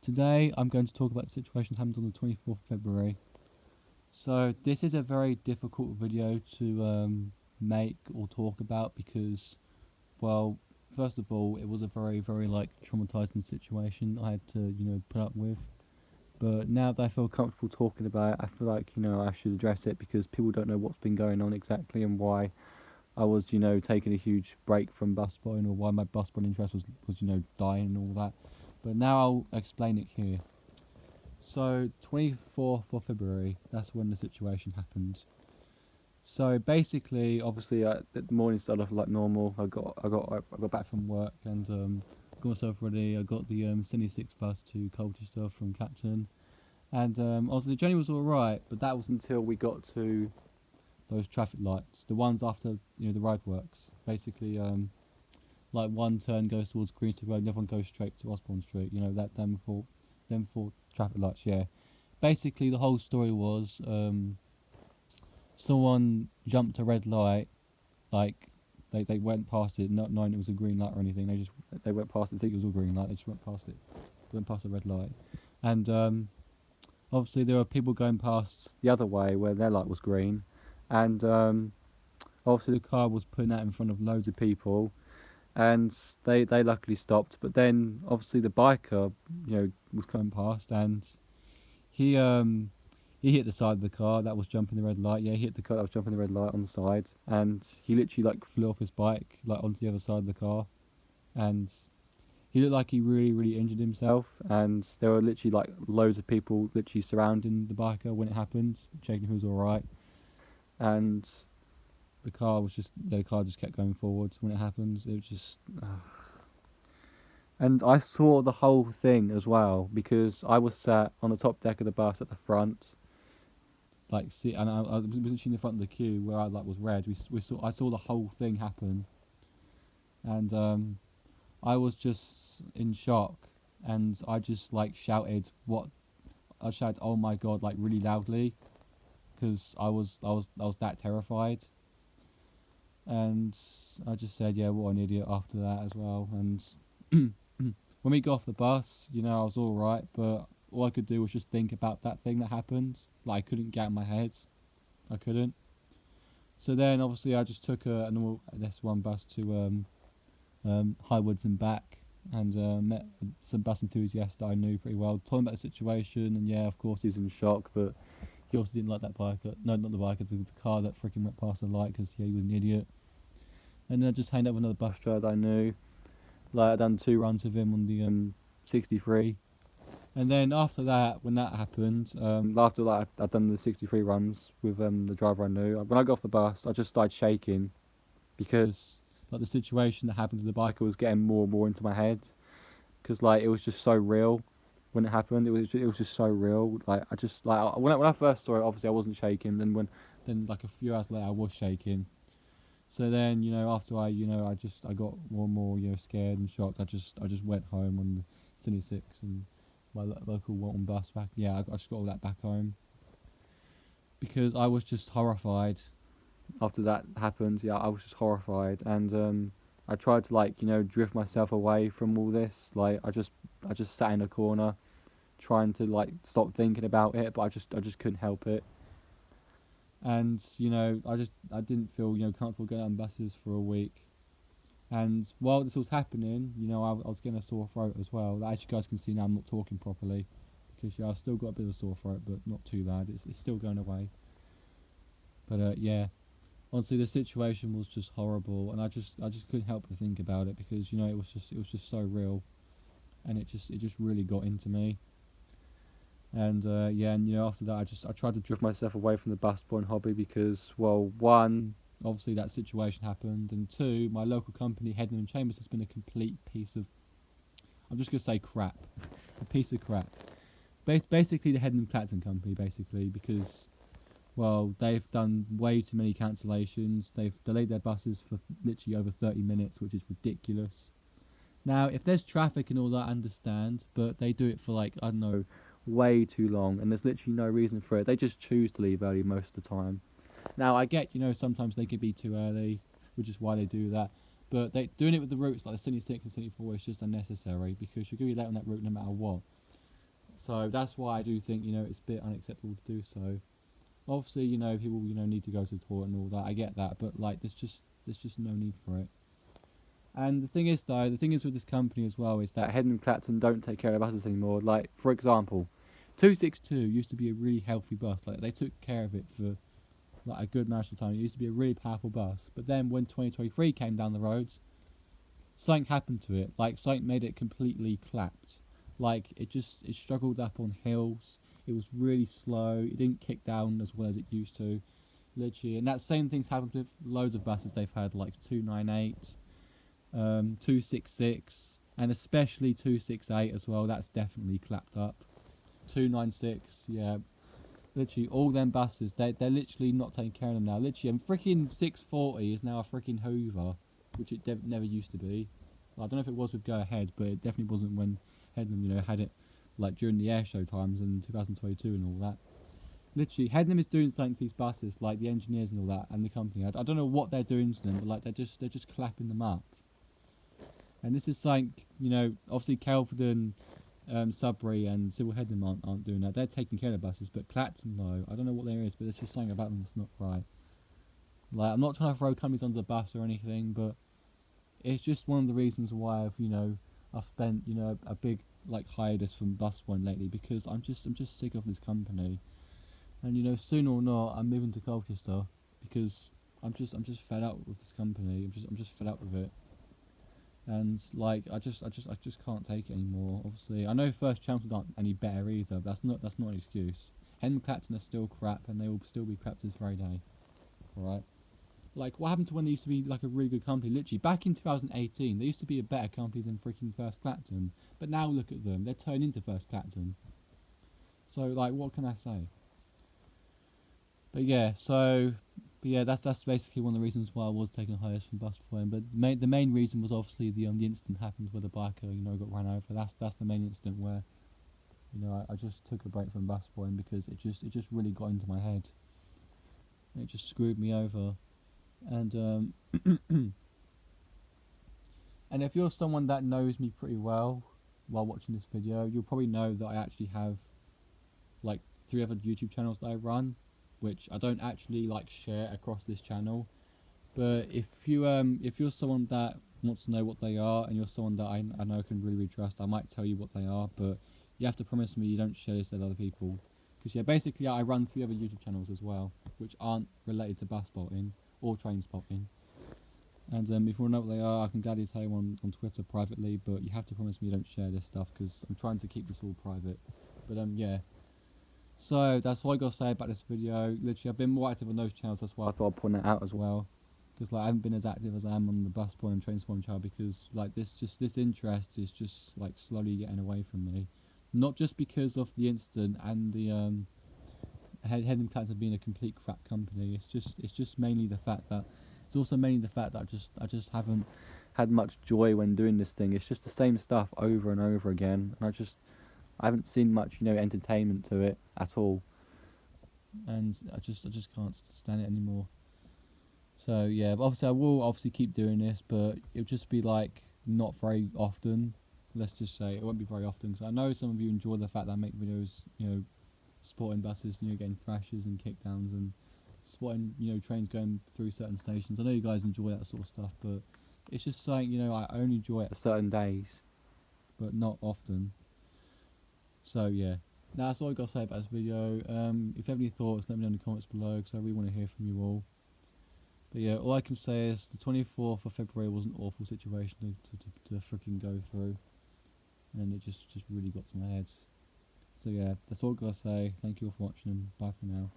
Today I'm going to talk about the situation that happened on the 24th of February. So this is a very difficult video to make or talk about because, well, first of all, it was a very traumatizing situation I had to put up with. But now that I feel comfortable talking about it, I feel like I should address it because people don't know what's been going on exactly and why I was taking a huge break from bus spotting, or why my bus spotting interest was dying and all that. But now I'll explain it here. So 24th of February, that's when the situation happened. So basically, obviously, the morning started off like normal. I got back from work and got myself ready. I got the 76 bus to Colchester from Clapton, and obviously the journey was all right. But that was until we got to those traffic lights, the ones after the roadworks. Basically, like one turn goes towards Greenstone Road, the other one goes straight to Osborne Street. Them four traffic lights. Yeah. Basically, the whole story was someone jumped a red light, like they went past it, not knowing it was a green light or anything. They went past it, think it was all green light. They just went past it, went past the red light, and obviously there were people going past the other way where their light was green, and obviously the car was putting out in front of loads of people, and they luckily stopped. But then obviously the biker was coming past, and he hit the side of the car that was jumping the red light. Yeah, he hit the car that was jumping the red light on the side, and he literally flew off his bike onto the other side of the car, and he looked like he really injured himself. And there were literally loads of people literally surrounding the biker when it happened, checking if he was all right. And the car just kept going forwards when it happened. It was just. And I saw the whole thing as well because I was sat on the top deck of the bus at the front. And I was literally in the front of the queue where I was red. I saw the whole thing happen, and I was just in shock, and I just shouted "Oh my god!" really loudly, because I was that terrified, and I just said, "Yeah, what an idiot" after that as well. And when we got off the bus, I was all right, but all I could do was just think about that thing that happened. I couldn't get out of my head. I couldn't. So then, obviously, I just took a normal S1 bus to Highwoods and back, and met some bus enthusiasts that I knew pretty well. Told him about the situation, and yeah, of course, he was in shock, but he also didn't like that biker. No, not the biker, the car that freaking went past the light, because he was an idiot. And then I just hanged out with another bus driver that I knew. I done 2 runs with him on the 63. And then after that, when that happened, after I'd done the 63 runs with the driver I knew, when I got off the bus, I just started shaking because the situation that happened to the biker was getting more and more into my head, because it was just so real when it happened. It was just so real. When I first saw it, obviously I wasn't shaking. Then a few hours later, I was shaking. So then after I got more and more scared and shocked. I just went home on the 76 and my local Walton bus back. Yeah, I just got all that back home because I was just horrified after that happened. Yeah, I was just horrified, and I tried to drift myself away from all this. I just sat in a corner trying to stop thinking about it, but I just couldn't help it. And I didn't feel comfortable getting on buses for a week. And while this was happening, I was getting a sore throat as well. As you guys can see now, I'm not talking properly because I've still got a bit of a sore throat, but not too bad. It's still going away. But yeah, honestly, the situation was just horrible, and I just couldn't help but think about it because it was just so real, and it just really got into me. And yeah, and after that, I tried to drift myself away from the bus point hobby because, well, one, obviously that situation happened, and two, my local company, Headland and Chambers, has been a complete piece of, I'm just going to say crap, a piece of crap. Basically the Headland and Clapton company, because, well, they've done way too many cancellations. They've delayed their buses for literally over 30 minutes, which is ridiculous. Now, if there's traffic and all that, I understand, but they do it for I don't know, way too long, and there's literally no reason for it. They just choose to leave early most of the time. Now I get sometimes they could be too early, which is why they do that, but doing it with the routes like the 76 and 74 is just unnecessary because you're going to be late on that route no matter what. So that's why I do think, you know, it's a bit unacceptable to do so. Obviously, you know, people, you know, need to go to the toilet and all that. I get that, but like, there's just no need for it. And the thing is, though, the thing is with this company as well is that Headland and Clacton don't take care of buses anymore. Like, for example, 262 used to be a really healthy bus. Like, they took care of it for like a good amount of time. It used to be a really powerful bus. But then when 2023 came down the roads, something happened to it. Like, something made it completely clapped. Like, it struggled up on hills. It was really slow. It didn't kick down as well as it used to. Literally, and that same thing's happened with loads of buses they've had, like 298, 266, and especially 268 as well. That's definitely clapped up. 296, yeah. Literally, all them buses, they're literally not taking care of them now. Literally, and freaking 640 is now a freaking Hoover, which it never used to be. Well, I don't know if it was with Go Ahead, but it definitely wasn't when Headlam, you know, had it like during the air show times in 2022 and all that. Literally, Headlam is doing something to these buses, like the engineers and all that, and the company. I don't know what they're doing to them, but like they're just clapping them up. And this is something, you know, obviously Kelvedon, Sudbury and Civil Headlam aren't doing that. They're taking care of the buses, but Clacton, no. I don't know what there is, but there's just something about them that's not right. Like, I'm not trying to throw companies under the bus or anything, but it's just one of the reasons why I've spent, you know, a big like hiatus from Bus Point lately, because I'm just sick of this company. And you know, soon or not, I'm moving to Colchester because I'm just fed up with this company. I'm just fed up with it. And like I just can't take it anymore. Obviously, I know First Chancellors aren't any better either. But that's not an excuse. Hen Clacton are still crap, and they will still be crap to this very day. Alright. Like, what happened to when they used to be like a really good company? Literally, back in 2018, they used to be a better company than freaking First Clacton. But now look at them; they're turning into First Clacton. So like, what can I say? But yeah, that's basically one of the reasons why I was taking a hiatus from bus point. But the main reason was obviously the incident happened where the biker, you know, got run over. That's the main incident where, you know, I just took a break from bus point because it just really got into my head. It just screwed me over. And and if you're someone that knows me pretty well while watching this video, you'll probably know that I actually have like 3 other YouTube channels that I run, which I don't actually like share across this channel. But if you're someone that wants to know what they are, and you're someone that I know can really trust, I might tell you what they are, but you have to promise me you don't share this with other people. Because yeah, basically I run 3 other YouTube channels as well, which aren't related to bus spotting or train spotting. And if you want to know what they are, I can gladly tell you on Twitter privately, but you have to promise me you don't share this stuff, because I'm trying to keep this all private. But yeah. So that's all I got to say about this video. Literally, I've been more active on those channels, that's why I thought I'd point that out as well. Because like, I haven't been as active as I am on the bus point and train spotting channel, because like this interest is just like slowly getting away from me. Not just because of the incident and the Headland Clacton being a complete crap company. It's just mainly the fact that it's also mainly the fact that I just haven't had much joy when doing this thing. It's just the same stuff over and over again, and I haven't seen much, you know, entertainment to it at all, and I just can't stand it anymore. So yeah, but obviously I will obviously keep doing this, but it'll just be like not very often. Let's just say it won't be very often, because I know some of you enjoy the fact that I make videos, you know, spotting buses, you know, getting thrashes and kickdowns, and spotting, you know, trains going through certain stations. I know you guys enjoy that sort of stuff, but it's just something, you know, I only enjoy it at certain days, but not often. So yeah, that's all I got to say about this video. If you have any thoughts, let me know in the comments below, because I really want to hear from you all. But yeah, all I can say is the 24th of February was an awful situation to freaking go through, and it just really got to my head. So yeah, that's all I got to say. Thank you all for watching, and bye for now.